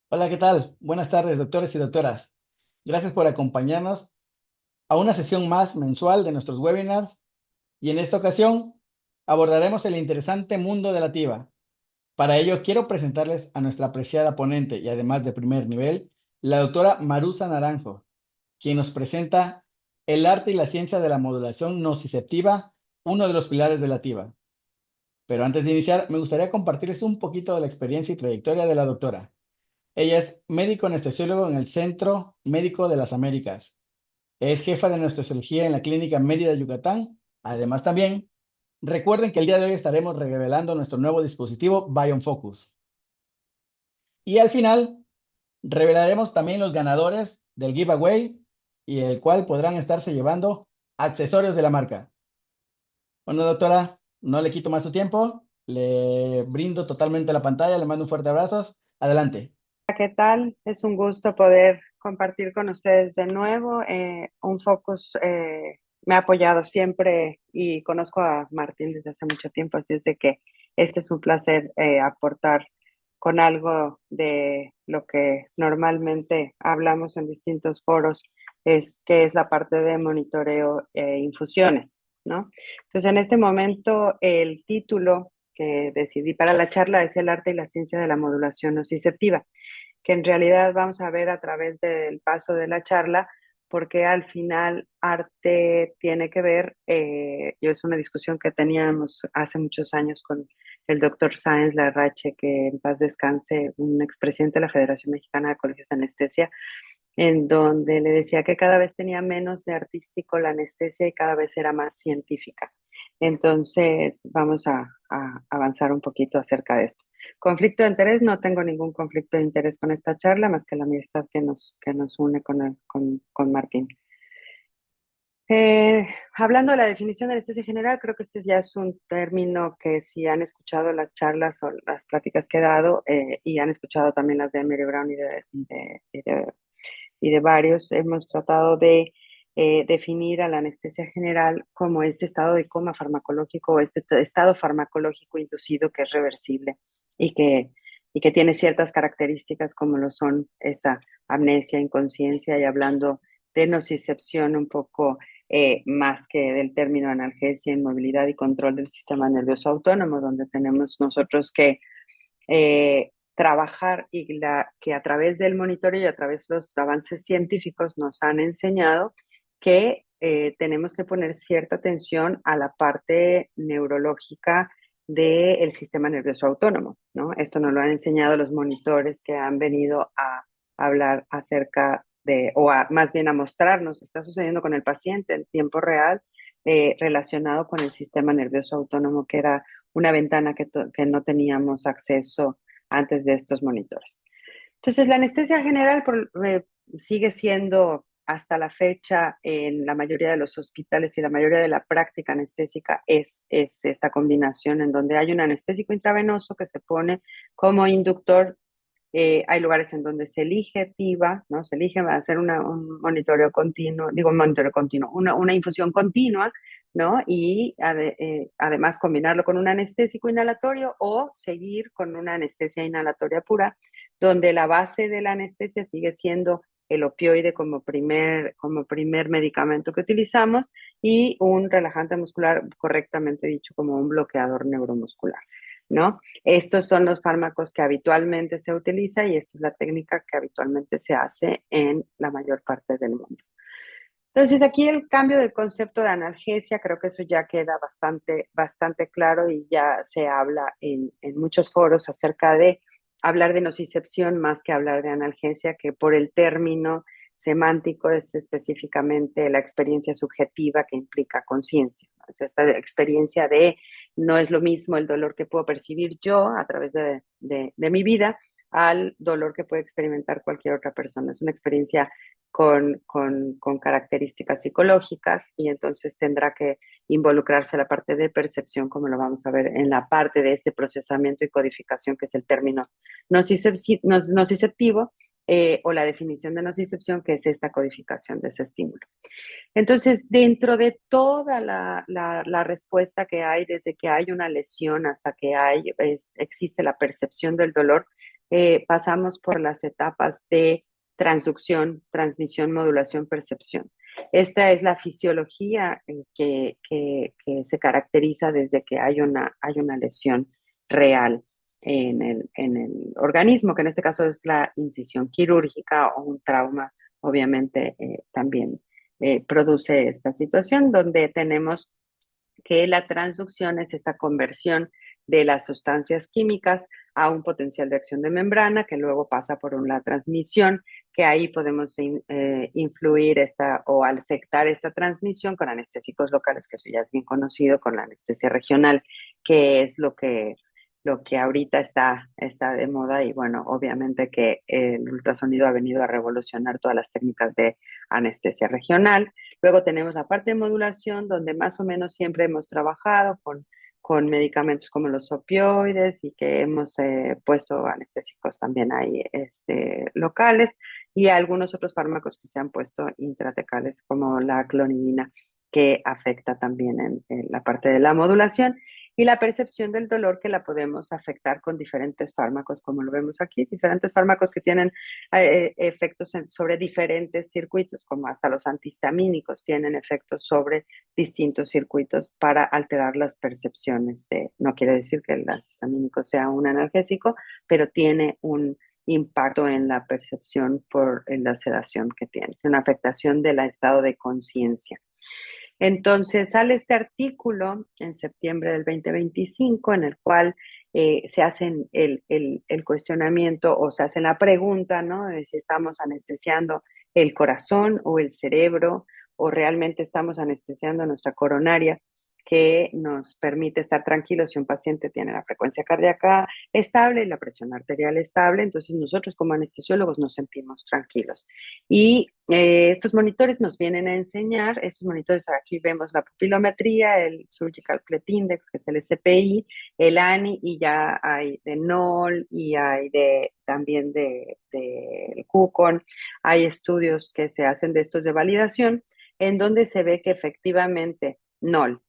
Hola, ¿qué tal? Buenas tardes, doctores y doctoras. Gracias por acompañarnos a una sesión más mensual de nuestros webinars y en esta ocasión abordaremos el interesante mundo de la TIVA. Para ello quiero presentarles a nuestra apreciada ponente y además de primer nivel, la doctora Marusa Naranjo, quien nos presenta el arte y la ciencia de la modulación nociceptiva, uno de los pilares de la TIVA. Pero antes de iniciar, me gustaría compartirles un poquito de la experiencia y trayectoria de la doctora. Ella es médico anestesiólogo en el Centro Médico de las Américas. Es jefa de anestesiología en la Clínica Mérida, Yucatán. Además, también recuerden que el día de hoy estaremos revelando nuestro nuevo dispositivo Bion Focus. Y al final revelaremos también los ganadores del giveaway y el cual podrán estarse llevando accesorios de la marca. Bueno, doctora, no le quito más su tiempo. Le brindo totalmente la pantalla. Le mando un fuerte abrazo. Adelante. ¿Qué tal? Es un gusto poder compartir con ustedes de nuevo. Un Focus me ha apoyado siempre y conozco a Martín desde hace mucho tiempo, así es de que este es un placer aportar con algo de lo que normalmente hablamos en distintos foros, es que es la parte de monitoreo e infusiones, ¿no? Entonces, en este momento, el título que decidí para la charla es El arte y la ciencia de la modulación nociceptiva, que en realidad vamos a ver a través del paso de la charla, porque al final arte tiene que ver, yo es una discusión que teníamos hace muchos años con el doctor Sáenz Larrache, que en paz descanse, un expresidente de la Federación Mexicana de Colegios de Anestesia, en donde le decía que cada vez tenía menos de artístico la anestesia y cada vez era más científica. Entonces, vamos a avanzar un poquito acerca de esto. Conflicto de interés, no tengo ningún conflicto de interés con esta charla, más que la amistad que nos une con Martín. Hablando de la definición de anestesia general, creo que este ya es un término que si han escuchado las charlas o las pláticas que he dado y han escuchado también las de Emery Brown y de varios, hemos tratado de definir a la anestesia general como este estado de coma farmacológico o este estado farmacológico inducido que es reversible y que, y que tiene ciertas características como lo son esta amnesia, inconsciencia y hablando de nocicepción un poco más que del término analgesia, inmovilidad y control del sistema nervioso autónomo, donde tenemos nosotros que trabajar y que a través del monitoreo y a través de los avances científicos nos han enseñado que tenemos que poner cierta atención a la parte neurológica del sistema nervioso autónomo, ¿no? Esto nos lo han enseñado los monitores que han venido a hablar acerca de, más bien a mostrarnos qué está sucediendo con el paciente en tiempo real relacionado con el sistema nervioso autónomo, que era una ventana que no teníamos acceso antes de estos monitores. Entonces, la anestesia general sigue siendo hasta la fecha en la mayoría de los hospitales y la mayoría de la práctica anestésica es esta combinación en donde hay un anestésico intravenoso que se pone como inductor. Hay lugares en donde se elige TIVA, ¿no? Se elige hacer un monitoreo continuo, digo un monitoreo continuo, una infusión continua, ¿no? Y además combinarlo con un anestésico inhalatorio o seguir con una anestesia inhalatoria pura, donde la base de la anestesia sigue siendo el opioide como primer medicamento que utilizamos y un relajante muscular, correctamente dicho, como un bloqueador neuromuscular, ¿no? Estos son los fármacos que habitualmente se utiliza y esta es la técnica que habitualmente se hace en la mayor parte del mundo. Entonces, aquí el cambio del concepto de analgesia, creo que eso ya queda bastante, bastante claro y ya se habla en muchos foros acerca de hablar de nocicepción más que hablar de analgesia, que por el término semántico es específicamente la experiencia subjetiva que implica conciencia, ¿no? O sea, esta experiencia de no es lo mismo el dolor que puedo percibir yo a través de mi vida al dolor que puede experimentar cualquier otra persona. Es una experiencia con características psicológicas y entonces tendrá que involucrarse la parte de percepción, como lo vamos a ver en la parte de este procesamiento y codificación, que es el término nociceptivo, o la definición de nocicepción, que es esta codificación de ese estímulo. Entonces, dentro de toda la respuesta que hay, desde que hay una lesión hasta que existe la percepción del dolor, pasamos por las etapas de transducción, transmisión, modulación, percepción. Esta es la fisiología que se caracteriza desde que hay una lesión real en el organismo, que en este caso es la incisión quirúrgica o un trauma, obviamente también produce esta situación donde tenemos que la transducción es esta conversión de las sustancias químicas a un potencial de acción de membrana que luego pasa por una transmisión, que ahí podemos influir esta o afectar esta transmisión con anestésicos locales, que eso ya es bien conocido, con la anestesia regional, que es lo que ahorita está de moda y bueno, obviamente que el ultrasonido ha venido a revolucionar todas las técnicas de anestesia regional. Luego tenemos la parte de modulación, donde más o menos siempre hemos trabajado con medicamentos como los opioides y que hemos puesto anestésicos también ahí locales y algunos otros fármacos que se han puesto intratecales como la clonidina que afecta también en la parte de la modulación y la percepción del dolor que la podemos afectar con diferentes fármacos, como lo vemos aquí, diferentes fármacos que tienen efectos sobre diferentes circuitos, como hasta los antihistamínicos tienen efectos sobre distintos circuitos para alterar las percepciones de, no quiere decir que el antihistamínico sea un analgésico, pero tiene un impacto en la percepción en la sedación que tiene, una afectación del estado de conciencia. Entonces sale este artículo en septiembre del 2025 en el cual se hacen el cuestionamiento o se hace la pregunta, ¿no? De si estamos anestesiando el corazón o el cerebro o realmente estamos anestesiando nuestra coronaria que nos permite estar tranquilos si un paciente tiene la frecuencia cardíaca estable y la presión arterial estable, entonces nosotros como anestesiólogos nos sentimos tranquilos. Y estos monitores nos vienen a enseñar, estos monitores aquí vemos la pupilometría, el Surgical PLET Index, que es el SPI, el ANI, y ya hay de NOL y hay también de CUCON. Hay estudios que se hacen de estos de validación, en donde se ve que efectivamente NOL,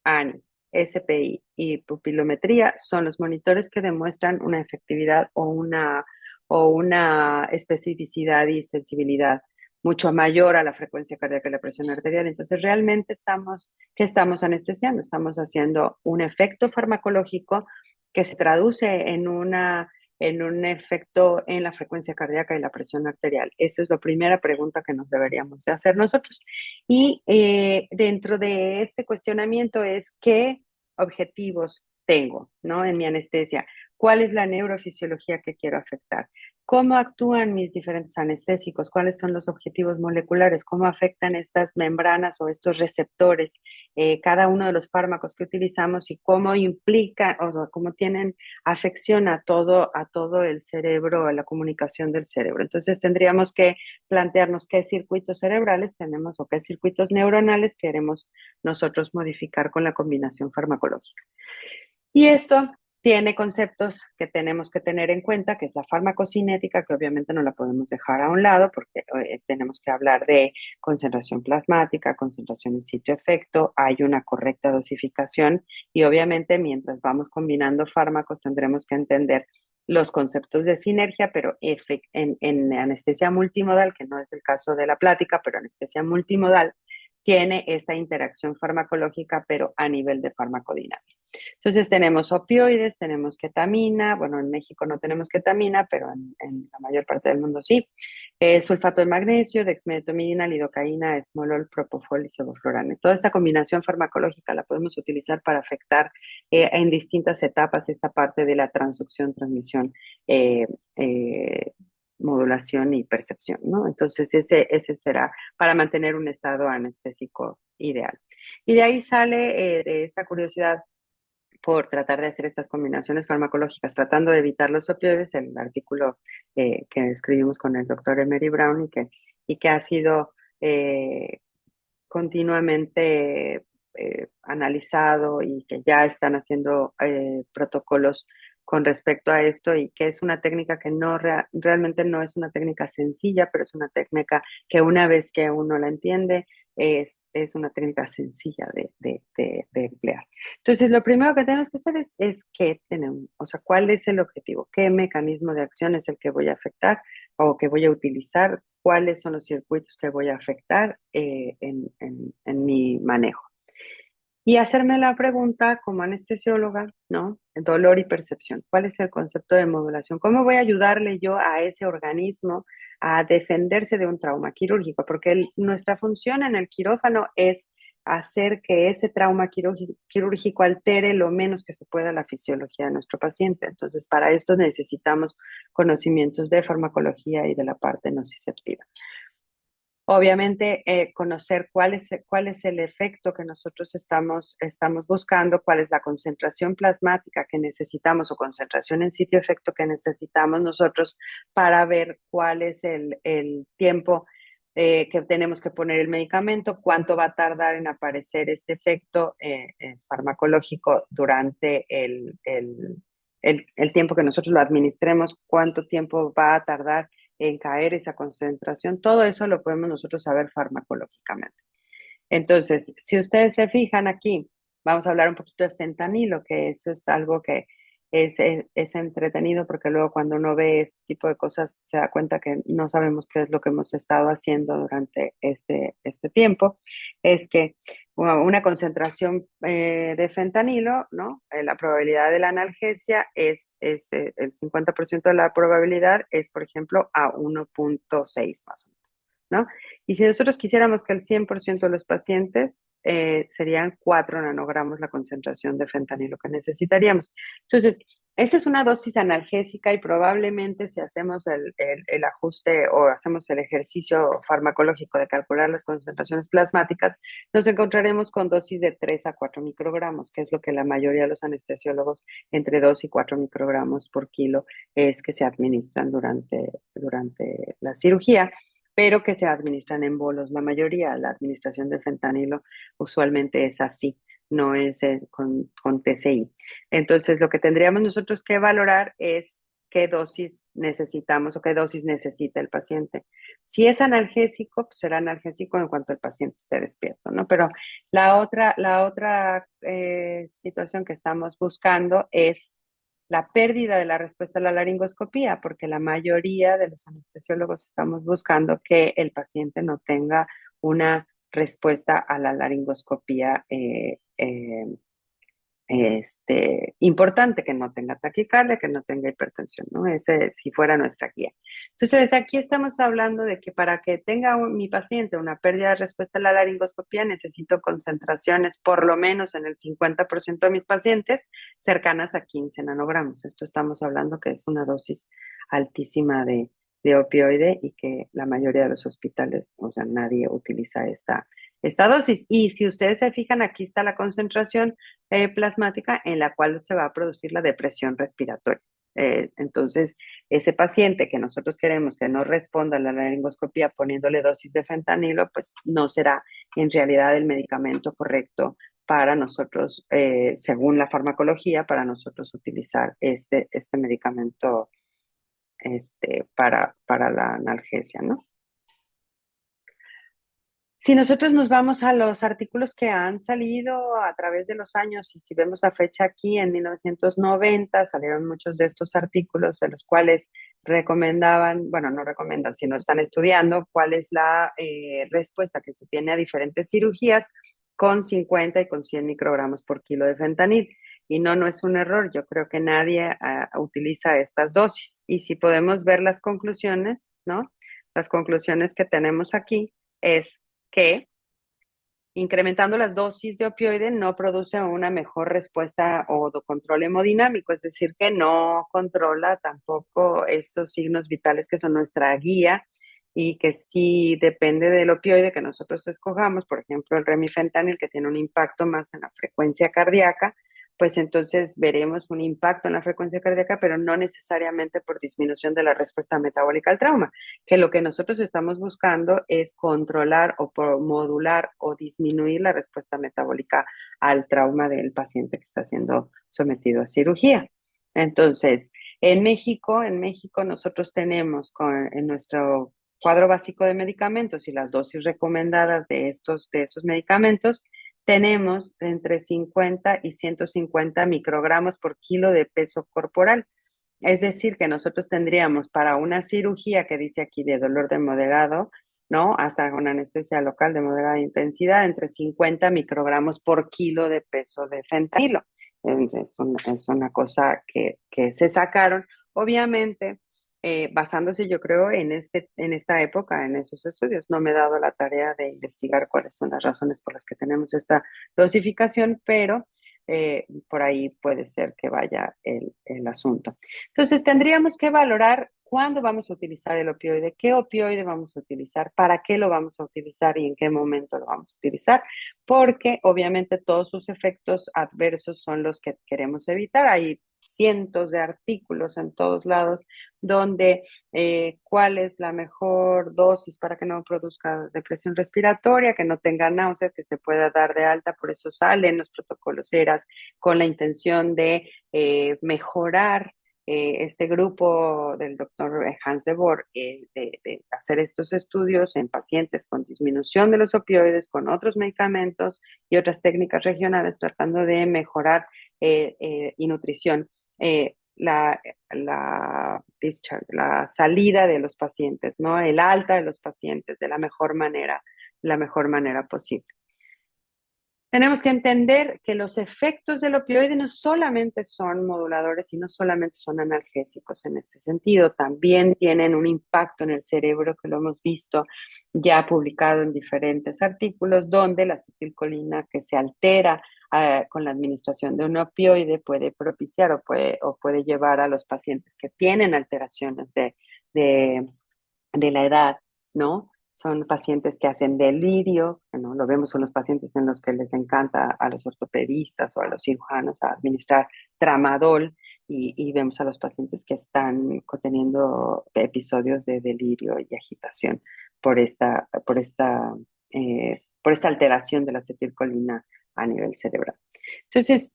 ANI, SPI y pupilometría son los monitores que demuestran una efectividad o una especificidad y sensibilidad mucho mayor a la frecuencia cardíaca y la presión arterial. Entonces, realmente ¿qué estamos anestesiando? Estamos haciendo un efecto farmacológico que se traduce en un efecto en la frecuencia cardíaca y la presión arterial. Esa es la primera pregunta que nos deberíamos de hacer nosotros. Y dentro de este cuestionamiento es qué objetivos tengo, ¿no? En mi anestesia. ¿Cuál es la neurofisiología que quiero afectar? ¿Cómo actúan mis diferentes anestésicos? ¿Cuáles son los objetivos moleculares? ¿Cómo afectan estas membranas o estos receptores? Cada uno de los fármacos que utilizamos y cómo implica, o sea, cómo tienen afección a todo el cerebro, a la comunicación del cerebro. Entonces tendríamos que plantearnos qué circuitos cerebrales tenemos o qué circuitos neuronales queremos nosotros modificar con la combinación farmacológica. Y esto tiene conceptos que tenemos que tener en cuenta, que es la farmacocinética, que obviamente no la podemos dejar a un lado porque tenemos que hablar de concentración plasmática, concentración en sitio efecto, hay una correcta dosificación y obviamente mientras vamos combinando fármacos tendremos que entender los conceptos de sinergia, pero en anestesia multimodal, que no es el caso de la plática, pero anestesia multimodal tiene esta interacción farmacológica, pero a nivel de farmacodinámica. Entonces tenemos opioides, tenemos ketamina, bueno, en México no tenemos ketamina, pero en la mayor parte del mundo sí. Sulfato de magnesio, dexmedetomidina, lidocaína, esmolol, propofol y sevoflurane. Toda esta combinación farmacológica la podemos utilizar para afectar en distintas etapas esta parte de la transducción, transmisión, eh, eh, modulación y percepción, ¿no? Entonces ese será para mantener un estado anestésico ideal. Y de ahí sale de esta curiosidad por tratar de hacer estas combinaciones farmacológicas, tratando de evitar los opioides, el artículo que escribimos con el doctor Emery Brown y que ha sido continuamente analizado y que ya están haciendo protocolos con respecto a esto y que es una técnica que realmente no es una técnica sencilla, pero es una técnica que una vez que uno la entiende, es una técnica sencilla de emplear. Entonces, lo primero que tenemos que hacer es qué tenemos, o sea, cuál es el objetivo, qué mecanismo de acción es el que voy a afectar o que voy a utilizar, cuáles son los circuitos que voy a afectar en mi manejo. Y hacerme la pregunta como anestesióloga, ¿no? Dolor y percepción. ¿Cuál es el concepto de modulación? ¿Cómo voy a ayudarle yo a ese organismo a defenderse de un trauma quirúrgico? Porque nuestra función en el quirófano es hacer que ese trauma quirúrgico altere lo menos que se pueda la fisiología de nuestro paciente. Entonces, para esto necesitamos conocimientos de farmacología y de la parte nociceptiva. Obviamente, conocer cuál es el efecto que nosotros estamos buscando, cuál es la concentración plasmática que necesitamos o concentración en sitio-efecto que necesitamos nosotros para ver cuál es el tiempo que tenemos que poner el medicamento, cuánto va a tardar en aparecer este efecto farmacológico durante el tiempo que nosotros lo administremos, cuánto tiempo va a tardar en caer esa concentración, todo eso lo podemos nosotros saber farmacológicamente. Entonces, si ustedes se fijan aquí, vamos a hablar un poquito de fentanilo, que eso es algo que es entretenido porque luego cuando uno ve este tipo de cosas se da cuenta que no sabemos qué es lo que hemos estado haciendo durante este tiempo. Es que una concentración de fentanilo, ¿no? La probabilidad de la analgesia el 50% de la probabilidad es, por ejemplo, a 1.6 más o menos. ¿No? Y si nosotros quisiéramos que el 100% de los pacientes serían 4 nanogramos la concentración de fentanilo que necesitaríamos. Entonces, esta es una dosis analgésica y probablemente si hacemos el ajuste o hacemos el ejercicio farmacológico de calcular las concentraciones plasmáticas, nos encontraremos con dosis de 3 a 4 microgramos, que es lo que la mayoría de los anestesiólogos entre 2 y 4 microgramos por kilo es que se administran durante la cirugía, pero que se administran en bolos. La mayoría, la administración de fentanilo usualmente es así, no es con TCI. Entonces, lo que tendríamos nosotros que valorar es qué dosis necesitamos o qué dosis necesita el paciente. Si es analgésico, pues será analgésico en cuanto el paciente esté despierto, ¿no? Pero la otra situación que estamos buscando es la pérdida de la respuesta a la laringoscopía, porque la mayoría de los anestesiólogos estamos buscando que el paciente no tenga una respuesta a la laringoscopía importante, que no tenga taquicardia, que no tenga hipertensión, ¿no? Ese si fuera nuestra guía. Entonces, desde aquí estamos hablando de que para que tenga mi paciente una pérdida de respuesta a la laringoscopía, necesito concentraciones por lo menos en el 50% de mis pacientes cercanas a 15 nanogramos. Esto estamos hablando que es una dosis altísima de opioide y que la mayoría de los hospitales, o sea, nadie utiliza esta dosis. Y si ustedes se fijan, aquí está la concentración plasmática en la cual se va a producir la depresión respiratoria. Entonces, ese paciente que nosotros queremos que no responda a la laringoscopía poniéndole dosis de fentanilo, pues no será en realidad el medicamento correcto para nosotros, según la farmacología, para nosotros utilizar este medicamento para la analgesia, ¿no? Si nosotros nos vamos a los artículos que han salido a través de los años, y si vemos la fecha aquí, en 1990 salieron muchos de estos artículos de los cuales recomendaban, bueno, no recomendan, sino están estudiando cuál es la respuesta que se tiene a diferentes cirugías con 50 y con 100 microgramos por kilo de fentanil. Y no es un error, yo creo que nadie utiliza estas dosis. Y si podemos ver las conclusiones, ¿no? Las conclusiones que tenemos aquí es que incrementando las dosis de opioide no produce una mejor respuesta o control hemodinámico, es decir, que no controla tampoco esos signos vitales que son nuestra guía y que sí depende del opioide que nosotros escojamos, por ejemplo, el remifentanil, que tiene un impacto más en la frecuencia cardíaca, pues entonces veremos un impacto en la frecuencia cardíaca, pero no necesariamente por disminución de la respuesta metabólica al trauma, que lo que nosotros estamos buscando es controlar o modular o disminuir la respuesta metabólica al trauma del paciente que está siendo sometido a cirugía. Entonces, en México nosotros tenemos en nuestro cuadro básico de medicamentos y las dosis recomendadas de esos medicamentos, tenemos entre 50 y 150 microgramos por kilo de peso corporal. Es decir, que nosotros tendríamos para una cirugía que dice aquí de dolor de moderado, ¿no? Hasta una anestesia local de moderada intensidad, entre 50 microgramos por kilo de peso de fentanilo. Es una cosa que se sacaron, obviamente, basándose, yo creo, en esta época, en esos estudios. No me he dado la tarea de investigar cuáles son las razones por las que tenemos esta dosificación, pero por ahí puede ser que vaya el asunto. Entonces, tendríamos que valorar cuándo vamos a utilizar el opioide, qué opioide vamos a utilizar, para qué lo vamos a utilizar y en qué momento lo vamos a utilizar, porque obviamente todos sus efectos adversos son los que queremos evitar. Hay cientos de artículos en todos lados donde cuál es la mejor dosis para que no produzca depresión respiratoria, que no tenga náuseas, que se pueda dar de alta. Por eso salen los protocolos ERAS con la intención de mejorar este grupo del doctor Hans de Boer, de hacer estos estudios en pacientes con disminución de los opioides, con otros medicamentos y otras técnicas regionales, tratando de mejorar y nutrición. La salida de los pacientes, ¿no? El alta de los pacientes de la mejor manera posible. Tenemos que entender que los efectos del opioide no solamente son moduladores y no solamente son analgésicos en este sentido, también tienen un impacto en el cerebro que lo hemos visto ya publicado en diferentes artículos, donde la acetilcolina que se altera con la administración de un opioide puede propiciar o puede llevar a los pacientes que tienen alteraciones de, de la edad, ¿no? Son pacientes que hacen delirio, ¿no? Lo vemos en los pacientes en los que les encanta a los ortopedistas o a los cirujanos administrar tramadol y vemos a los pacientes que están teniendo episodios de delirio y agitación por esta alteración de la acetilcolina a nivel cerebral. Entonces,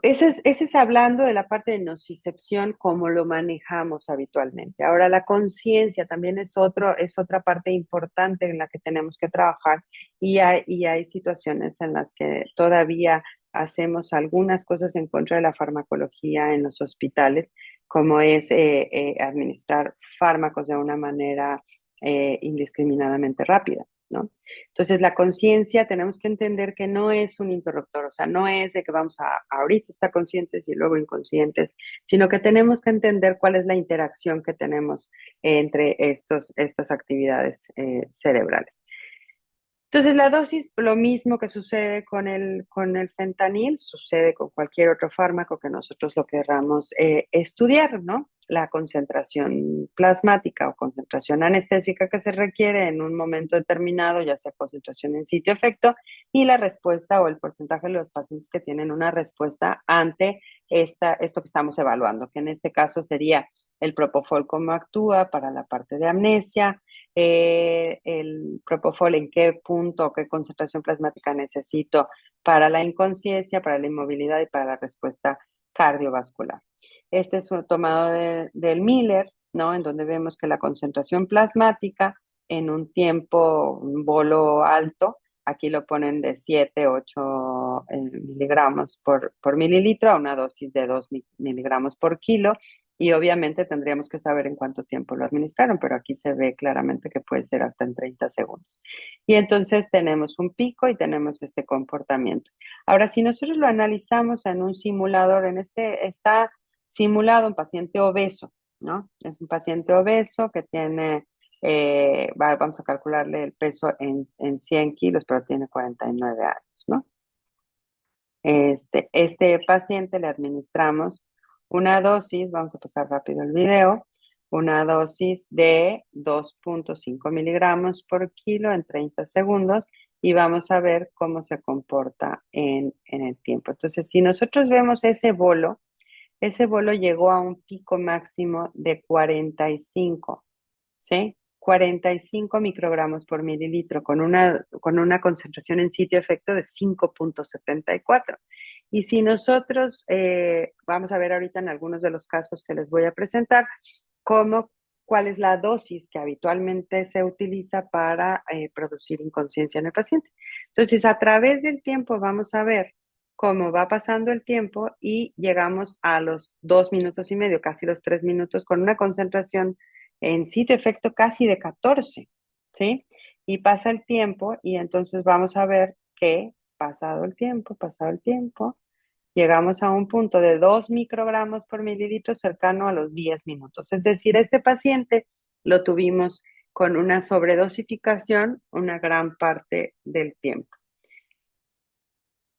ese es hablando de la parte de nocicepción, como lo manejamos habitualmente. Ahora, la conciencia también es otra parte importante en la que tenemos que trabajar y hay situaciones en las que todavía hacemos algunas cosas en contra de la farmacología en los hospitales, como es administrar fármacos de una manera indiscriminadamente rápida, ¿no? Entonces, la conciencia tenemos que entender que no es un interruptor, o sea, no es de que vamos a ahorita estar conscientes y luego inconscientes, sino que tenemos que entender cuál es la interacción que tenemos entre estas actividades cerebrales. Entonces, la dosis, lo mismo que sucede con el fentanil, sucede con cualquier otro fármaco que nosotros lo querramos estudiar, ¿no? La concentración plasmática o concentración anestésica que se requiere en un momento determinado, ya sea concentración en sitio-efecto, y la respuesta o el porcentaje de los pacientes que tienen una respuesta ante esto que estamos evaluando, que en este caso sería el propofol, cómo actúa para la parte de amnesia, el propofol, en qué punto, qué concentración plasmática necesito para la inconsciencia, para la inmovilidad y para la respuesta cardiovascular. Este es un tomado del Miller, ¿no? En donde vemos que la concentración plasmática en un tiempo, un bolo alto, aquí lo ponen de 7, 8 miligramos por mililitro a una dosis de 2 miligramos por kilo, y obviamente tendríamos que saber en cuánto tiempo lo administraron, pero aquí se ve claramente que puede ser hasta en 30 segundos. Y entonces tenemos un pico y tenemos este comportamiento. Ahora, si nosotros lo analizamos en un simulador, está simulado un paciente obeso, ¿no? Es un paciente obeso que tiene, vamos a calcularle el peso en 100 kilos, pero tiene 49 años, ¿no? Este paciente le administramos una dosis, vamos a pasar rápido el video, una dosis de 2.5 miligramos por kilo en 30 segundos y vamos a ver cómo se comporta en el tiempo. Entonces, si nosotros vemos ese bolo llegó a un pico máximo de 45, ¿sí? 45 microgramos por mililitro con una concentración en sitio efecto de 5.74. Y si nosotros, vamos a ver ahorita en algunos de los casos que les voy a presentar, cómo cuál es la dosis que habitualmente se utiliza para producir inconsciencia en el paciente. Entonces, a través del tiempo vamos a ver cómo va pasando el tiempo y llegamos a los 2 minutos y medio, casi los 3 minutos, con una concentración en sitio-efecto casi de 14, ¿sí? Y pasa el tiempo y entonces vamos a ver que pasado el tiempo, llegamos a un punto de 2 microgramos por mililitro cercano a los 10 minutos. Es decir, este paciente lo tuvimos con una sobredosificación una gran parte del tiempo.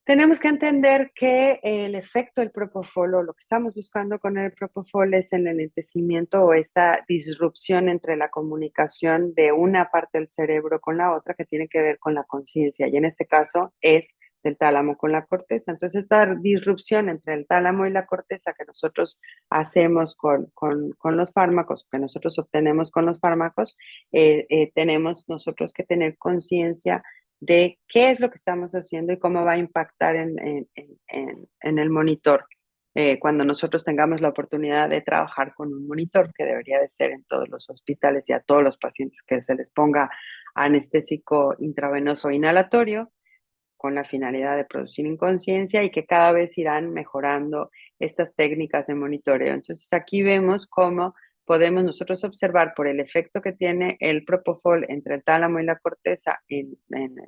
Tenemos que entender que el efecto del propofol, o lo que estamos buscando con el propofol, es el enlentecimiento o esta disrupción entre la comunicación de una parte del cerebro con la otra, que tiene que ver con la conciencia, y en este caso es del tálamo con la corteza. Entonces, esta disrupción entre el tálamo y la corteza que nosotros hacemos con los fármacos, que nosotros obtenemos con los fármacos, tenemos nosotros que tener conciencia de qué es lo que estamos haciendo y cómo va a impactar en el monitor. Cuando nosotros tengamos la oportunidad de trabajar con un monitor, que debería de ser en todos los hospitales y a todos los pacientes que se les ponga anestésico intravenoso inhalatorio, con la finalidad de producir inconsciencia, y que cada vez irán mejorando estas técnicas de monitoreo. Entonces aquí vemos cómo podemos nosotros observar por el efecto que tiene el propofol entre el tálamo y la corteza en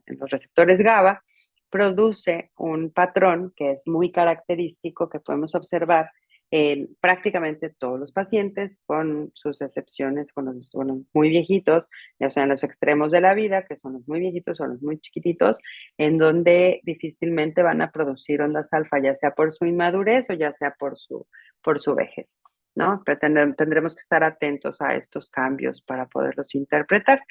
los receptores GABA, produce un patrón que es muy característico, que podemos observar en prácticamente todos los pacientes, con sus excepciones, con los muy viejitos, o sea, en los extremos de la vida, que son los muy viejitos o los muy chiquititos, en donde difícilmente van a producir ondas alfa, ya sea por su inmadurez o ya sea por su vejez, ¿no? Pero tendremos que estar atentos a estos cambios para poderlos interpretar.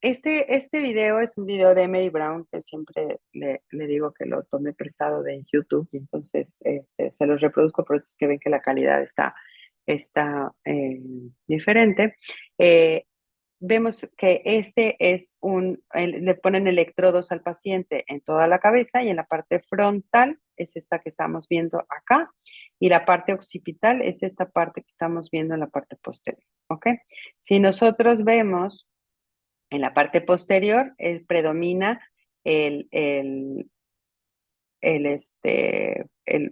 Este video es un video de Emery Brown, que siempre le digo que lo tome prestado de YouTube, y entonces se los reproduzco, por eso es que ven que la calidad está diferente. Eh, Vemos que le ponen electrodos al paciente en toda la cabeza, y en la parte frontal es esta que estamos viendo acá, y la parte occipital es esta parte que estamos viendo en la parte posterior, ¿ok? Si nosotros vemos en la parte posterior, predomina el, el,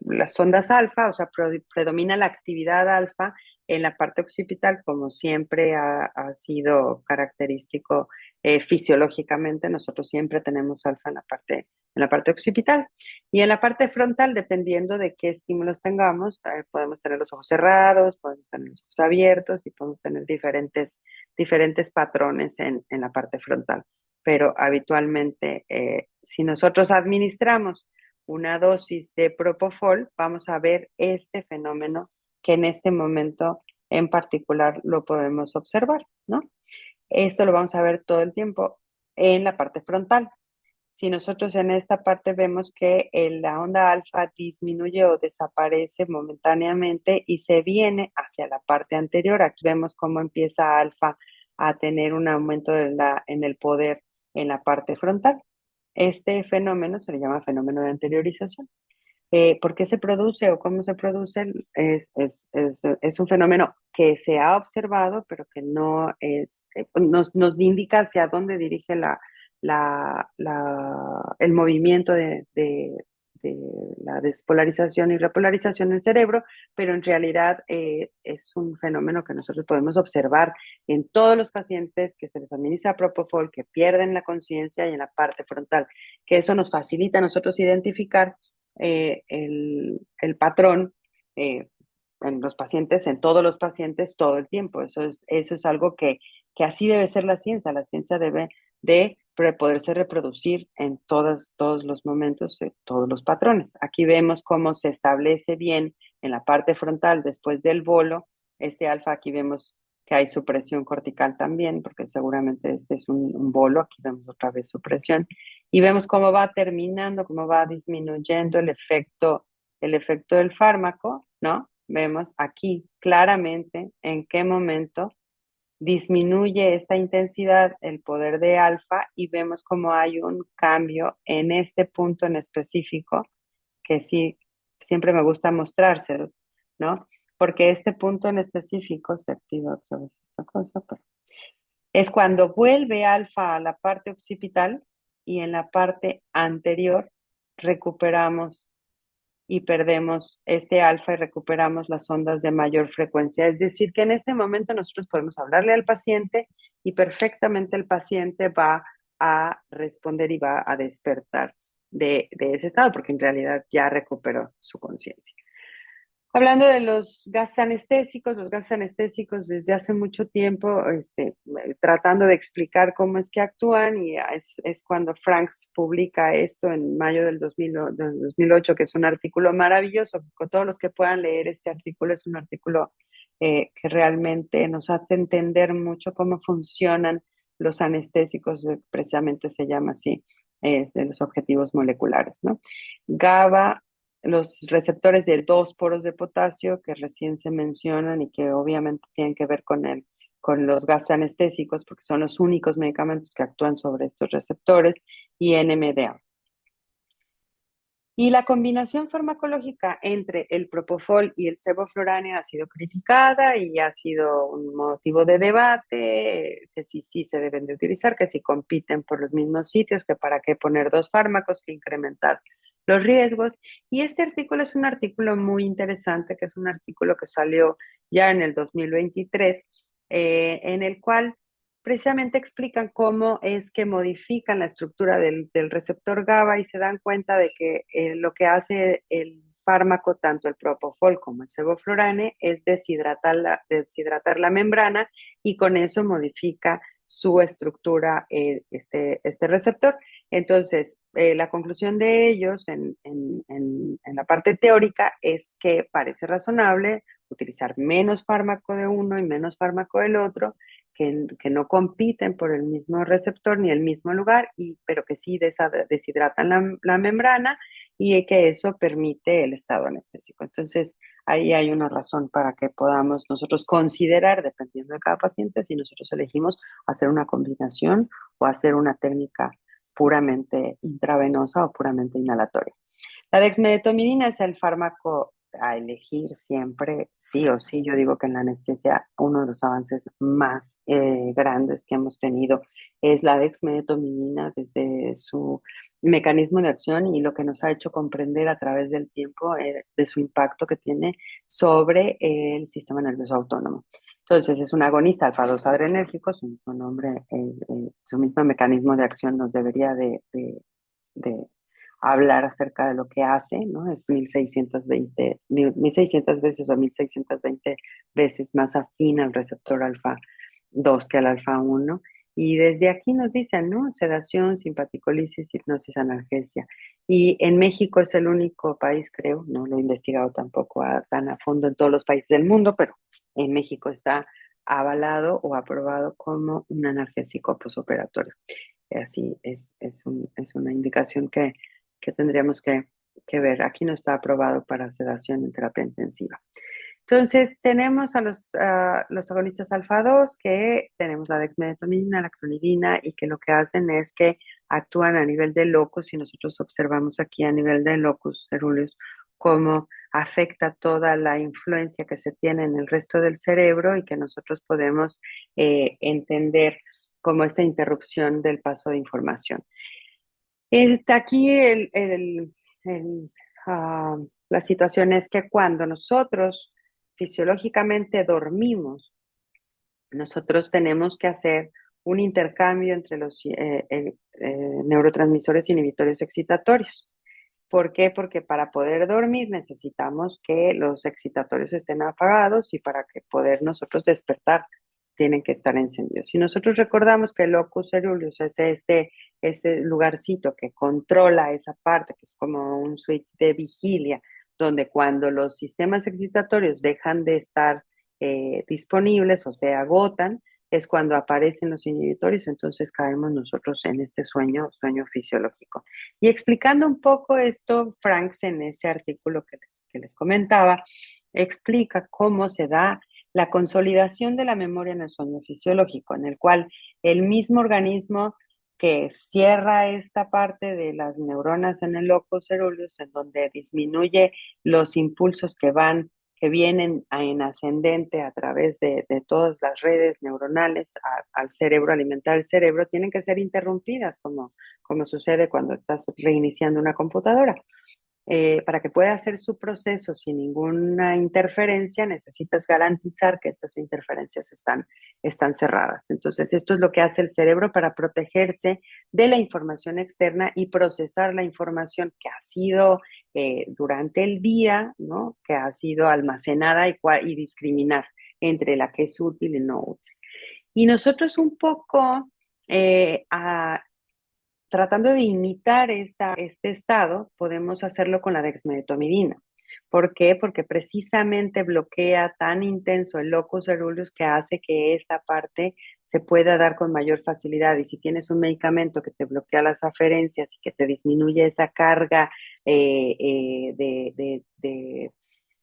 las ondas alfa, o sea, predomina la actividad alfa en la parte occipital, como siempre ha sido característico fisiológicamente. Nosotros siempre tenemos alfa en la parte occipital. Y en la parte frontal, dependiendo de qué estímulos tengamos, podemos tener los ojos cerrados, podemos tener los ojos abiertos, y podemos tener diferentes patrones en la parte frontal. Pero habitualmente, si nosotros administramos una dosis de propofol, vamos a ver este fenómeno que en este momento en particular lo podemos observar, ¿no? Esto lo vamos a ver todo el tiempo en la parte frontal. Si nosotros en esta parte vemos que la onda alfa disminuye o desaparece momentáneamente y se viene hacia la parte anterior, aquí vemos cómo empieza alfa a tener un aumento en el poder en la parte frontal. Este fenómeno se le llama fenómeno de anteriorización. ¿Por qué se produce o cómo se produce? Es un fenómeno que se ha observado, pero que no nos indica hacia dónde dirige el movimiento de la despolarización y repolarización en el cerebro, pero en realidad es un fenómeno que nosotros podemos observar en todos los pacientes que se les administra propofol, que pierden la conciencia, y en la parte frontal, que eso nos facilita a nosotros identificar el patrón en los pacientes, en todos los pacientes, todo el tiempo. Eso es algo que así debe ser la ciencia. La ciencia debe de poderse reproducir en todos los momentos, todos los patrones. Aquí vemos cómo se establece bien en la parte frontal después del bolo. Este alfa, aquí vemos que hay supresión cortical también, porque seguramente este es un bolo. Aquí vemos otra vez supresión, y vemos cómo va terminando, cómo va disminuyendo el efecto del fármaco, ¿no? Vemos aquí claramente en qué momento disminuye esta intensidad, el poder de alfa, y vemos cómo hay un cambio en este punto en específico, que sí, siempre me gusta mostrárselos, ¿no? porque este punto en específico se activa otra vez esta cosa, pero es cuando vuelve alfa a la parte occipital y en la parte anterior recuperamos y perdemos este alfa y recuperamos las ondas de mayor frecuencia. Es decir, que en este momento nosotros podemos hablarle al paciente y perfectamente el paciente va a responder y va a despertar de ese estado, porque en realidad ya recuperó su conciencia. Hablando de los gases anestésicos desde hace mucho tiempo, tratando de explicar cómo es que actúan, y es cuando Franks publica esto en mayo del 2008, que es un artículo maravilloso. Con todos los que puedan leer este artículo, es un artículo que realmente nos hace entender mucho cómo funcionan los anestésicos, precisamente se llama así, de los objetivos moleculares, ¿no? GABA, los receptores de dos poros de potasio que recién se mencionan y que obviamente tienen que ver con los gases anestésicos, porque son los únicos medicamentos que actúan sobre estos receptores, y NMDA. Y la combinación farmacológica entre el propofol y el sevoflurane ha sido criticada y ha sido un motivo de debate, que si sí se deben de utilizar, que si compiten por los mismos sitios, que para qué poner dos fármacos, que incrementar los riesgos. Y este artículo es un artículo muy interesante, que es un artículo que salió ya en el 2023, en el cual precisamente explican cómo es que modifican la estructura del receptor GABA y se dan cuenta de que lo que hace el fármaco, tanto el propofol como el sevoflurane, es deshidratar la membrana, y con eso modifica su estructura, este receptor. Entonces, la conclusión de ellos en la parte teórica es que parece razonable utilizar menos fármaco de uno y menos fármaco del otro, que no compiten por el mismo receptor ni el mismo lugar, pero que sí deshidratan la membrana, y que eso permite el estado anestésico. Entonces, ahí hay una razón para que podamos nosotros considerar, dependiendo de cada paciente, si nosotros elegimos hacer una combinación o hacer una técnica puramente intravenosa o puramente inhalatoria. La dexmedetomidina es el fármaco a elegir siempre, sí o sí. Yo digo que en la anestesia uno de los avances más grandes que hemos tenido es la dexmedetomidina, desde su mecanismo de acción y lo que nos ha hecho comprender a través del tiempo, de su impacto que tiene sobre el sistema nervioso autónomo. Entonces, es un agonista alfa-2 adrenérgico, su mismo nombre, su mismo mecanismo de acción nos debería de hablar acerca de lo que hace, ¿no? Es 1620 veces o 1620 veces más afín al receptor alfa 2 que al alfa 1. Y desde aquí nos dicen, ¿no? Sedación, simpaticolisis, hipnosis, analgesia. Y en México es el único país, creo, no lo he investigado tampoco tan a fondo en todos los países del mundo, pero en México está avalado o aprobado como un analgésico posoperatorio. Así es una indicación que tendríamos que ver. Aquí no está aprobado para sedación en terapia intensiva. Entonces, tenemos los agonistas alfa-2, que tenemos la dexmedetomidina, la clonidina, y que lo que hacen es que actúan a nivel de locus, y nosotros observamos aquí a nivel de locus ceruleus cómo afecta toda la influencia que se tiene en el resto del cerebro, y que nosotros podemos entender como esta interrupción del paso de información. Aquí el, ah, la situación es que cuando nosotros fisiológicamente dormimos, nosotros tenemos que hacer un intercambio entre los neurotransmisores inhibitorios excitatorios. ¿Por qué? Porque para poder dormir necesitamos que los excitatorios estén apagados, y para que poder nosotros despertar tienen que estar encendidos. Si nosotros recordamos que el locus coeruleus es este lugarcito que controla esa parte, que es como un switch de vigilia, donde cuando los sistemas excitatorios dejan de estar disponibles o se agotan, es cuando aparecen los inhibitorios, entonces caemos nosotros en este sueño fisiológico. Y explicando un poco esto, Franks, en ese artículo que les comentaba, explica cómo se da la consolidación de la memoria en el sueño fisiológico, en el cual el mismo organismo que cierra esta parte de las neuronas en el locus coeruleus, en donde disminuye los impulsos que que vienen en ascendente a través de todas las redes neuronales al cerebro, alimentar el cerebro, tienen que ser interrumpidas, como sucede cuando estás reiniciando una computadora. Para que pueda hacer su proceso sin ninguna interferencia, necesitas garantizar que estas interferencias están cerradas. Entonces, esto es lo que hace el cerebro para protegerse de la información externa y procesar la información que ha sido durante el día, ¿no? Que ha sido almacenada y discriminar entre la que es útil y no útil. Y nosotros un poco tratando de imitar este estado, podemos hacerlo con la dexmedetomidina. ¿Por qué? Porque precisamente bloquea tan intenso el locus coeruleus que hace que esta parte se pueda dar con mayor facilidad. Y si tienes un medicamento que te bloquea las aferencias y que te disminuye esa carga de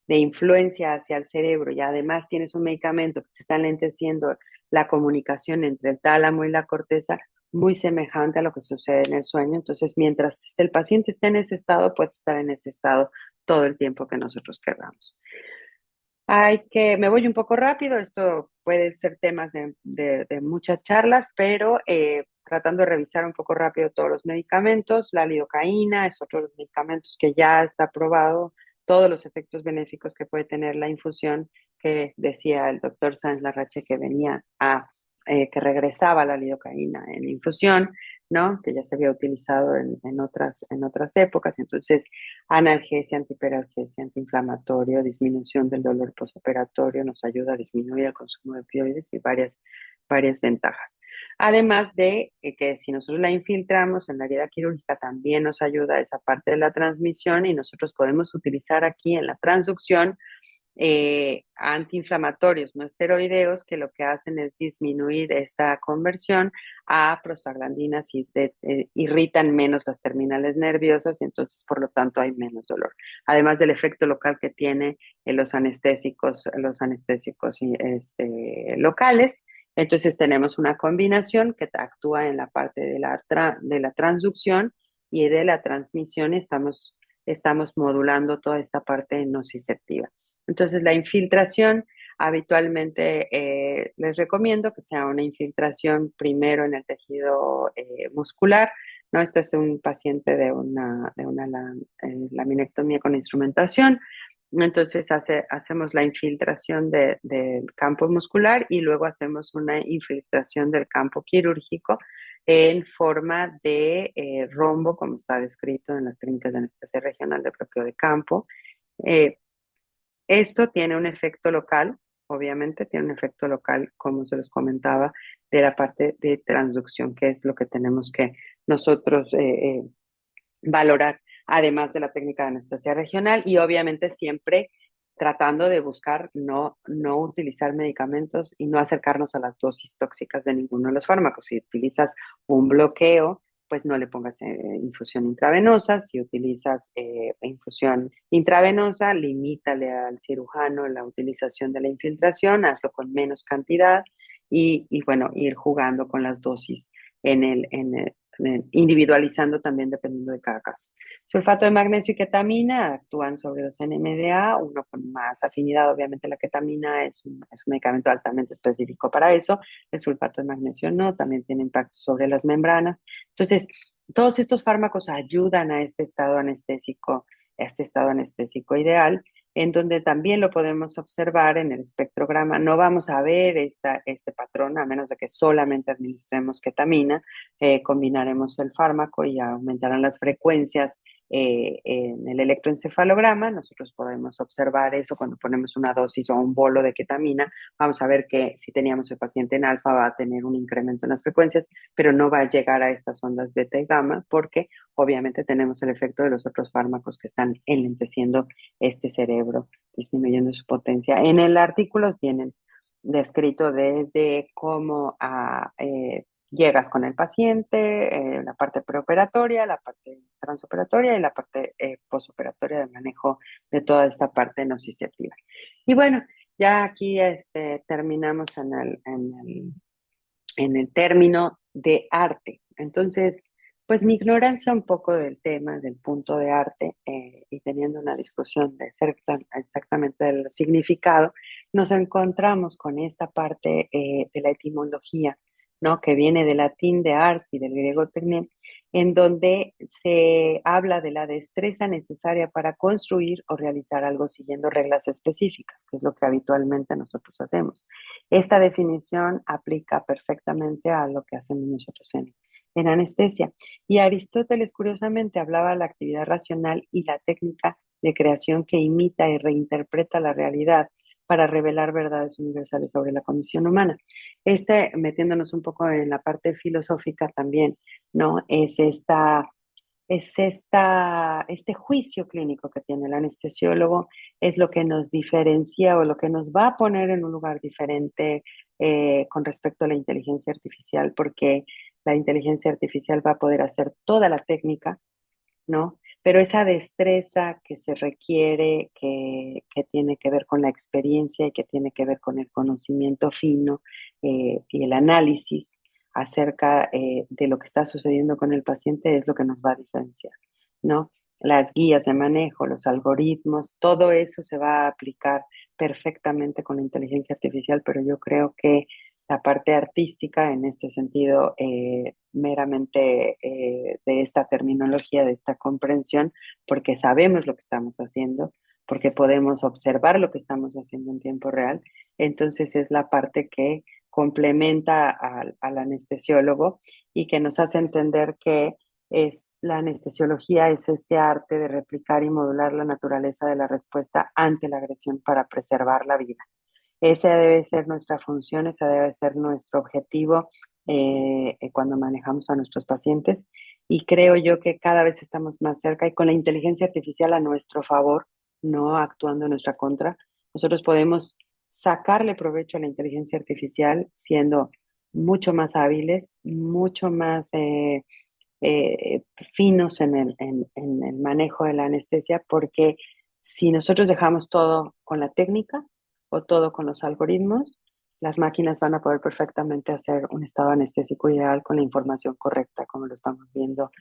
influencia hacia el cerebro, y además tienes un medicamento que te está lenteciendo la comunicación entre el tálamo y la corteza, muy semejante a lo que sucede en el sueño. Entonces, mientras el paciente esté en ese estado, puede estar en ese estado todo el tiempo que nosotros queramos. Me voy un poco rápido, esto puede ser temas de muchas charlas, pero tratando de revisar un poco rápido todos los medicamentos, la lidocaína es otro de los medicamentos que ya está probado, todos los efectos benéficos que puede tener la infusión, que decía el doctor Sáenz Larrache que que regresaba la lidocaína en infusión, ¿no? Que ya se había utilizado en otras épocas. Entonces, analgesia, antihiperalgesia, antiinflamatorio, disminución del dolor postoperatorio, nos ayuda a disminuir el consumo de opioides y varias ventajas. Además de que si nosotros la infiltramos en la herida quirúrgica, también nos ayuda a esa parte de la transmisión y nosotros podemos utilizar aquí en la transducción antiinflamatorios no esteroideos que lo que hacen es disminuir esta conversión a prostaglandinas y irritan menos las terminales nerviosas y entonces por lo tanto hay menos dolor. Además del efecto local que tiene los anestésicos locales. Entonces tenemos una combinación que actúa en la parte de la transducción y de la transmisión. Estamos modulando toda esta parte nociceptiva. Entonces, la infiltración habitualmente les recomiendo que sea una infiltración primero en el tejido muscular, ¿no? Este es un paciente de una laminectomía con instrumentación. Entonces hacemos la infiltración del campo muscular y luego hacemos una infiltración del campo quirúrgico en forma de rombo, como está descrito en las técnicas de anestesia regional de bloqueo de campo. Eh, Esto tiene un efecto local, obviamente tiene un efecto local, como se los comentaba, de la parte de transducción, que es lo que tenemos que nosotros valorar, además de la técnica de anestesia regional y obviamente siempre tratando de buscar no utilizar medicamentos y no acercarnos a las dosis tóxicas de ninguno de los fármacos. Si utilizas un bloqueo, pues no le pongas infusión intravenosa. Si utilizas infusión intravenosa, limítale al cirujano la utilización de la infiltración, hazlo con menos cantidad y bueno, ir jugando con las dosis individualizando también dependiendo de cada caso. Sulfato de magnesio y ketamina actúan sobre los NMDA, uno con más afinidad, obviamente la ketamina es un medicamento altamente específico para eso, el sulfato de magnesio no, también tiene impacto sobre las membranas. Entonces, todos estos fármacos ayudan a este estado anestésico ideal, en donde también lo podemos observar en el espectrograma. No vamos a ver este patrón a menos de que solamente administremos ketamina. Combinaremos el fármaco y aumentarán las frecuencias en el electroencefalograma. Nosotros podemos observar eso cuando ponemos una dosis o un bolo de ketamina. Vamos a ver que si teníamos el paciente en alfa va a tener un incremento en las frecuencias, pero no va a llegar a estas ondas beta y gamma porque obviamente tenemos el efecto de los otros fármacos que están enlenteciendo este cerebro, disminuyendo su potencia. En el artículo tienen descrito desde cómo llegas con el paciente, la parte preoperatoria, la parte transoperatoria y la parte posoperatoria de manejo de toda esta parte nociceptiva. Y bueno, ya aquí terminamos en el término de arte. Entonces, Pues mi ignorancia un poco del tema, del punto de arte, y teniendo una discusión de exactamente del significado, nos encontramos con esta parte de la etimología, ¿no? Que viene del latín de ars y del griego techne, en donde se habla de la destreza necesaria para construir o realizar algo siguiendo reglas específicas, que es lo que habitualmente nosotros hacemos. Esta definición aplica perfectamente a lo que hacemos nosotros en anestesia. Y Aristóteles, curiosamente, hablaba de la actividad racional y la técnica de creación que imita y reinterpreta la realidad para revelar verdades universales sobre la condición humana. Metiéndonos un poco en la parte filosófica también, ¿no? Este juicio clínico que tiene el anestesiólogo es lo que nos diferencia o lo que nos va a poner en un lugar diferente con respecto a la inteligencia artificial, porque la inteligencia artificial va a poder hacer toda la técnica, ¿no? Pero esa destreza que se requiere, que tiene que ver con la experiencia y que tiene que ver con el conocimiento fino y el análisis acerca de lo que está sucediendo con el paciente es lo que nos va a diferenciar, ¿no? Las guías de manejo, los algoritmos, todo eso se va a aplicar perfectamente con la inteligencia artificial, pero yo creo que la parte artística en este sentido meramente de esta terminología, de esta comprensión, porque sabemos lo que estamos haciendo, porque podemos observar lo que estamos haciendo en tiempo real. Entonces es la parte que complementa al anestesiólogo y que nos hace entender que la anestesiología es este arte de replicar y modular la naturaleza de la respuesta ante la agresión para preservar la vida. Esa debe ser nuestra función, ese debe ser nuestro objetivo cuando manejamos a nuestros pacientes. Y creo yo que cada vez estamos más cerca y con la inteligencia artificial a nuestro favor, no actuando en nuestra contra, nosotros podemos sacarle provecho a la inteligencia artificial siendo mucho más hábiles, mucho más eh, finos en el manejo de la anestesia, porque si nosotros dejamos todo con la técnica o todo con los algoritmos, las máquinas van a poder perfectamente hacer un estado anestésico ideal con la información correcta, como lo estamos viendo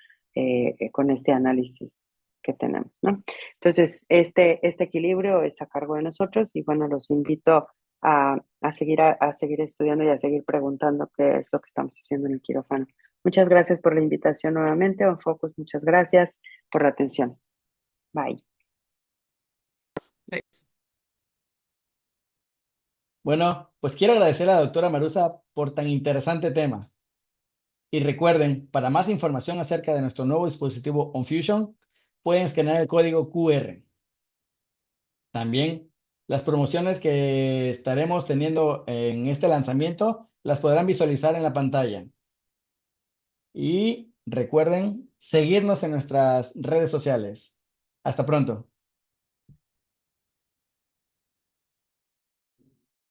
con este análisis que tenemos, ¿no? Entonces, este equilibrio es a cargo de nosotros y bueno, los invito a seguir estudiando y a seguir preguntando qué es lo que estamos haciendo en el quirófano. Muchas gracias por la invitación nuevamente, Focus. Muchas gracias por la atención. Bye. Bueno, pues quiero agradecer a la doctora Marusa por tan interesante tema. Y recuerden, para más información acerca de nuestro nuevo dispositivo OnFusion, pueden escanear el código QR. También las promociones que estaremos teniendo en este lanzamiento las podrán visualizar en la pantalla. Y recuerden seguirnos en nuestras redes sociales. Hasta pronto.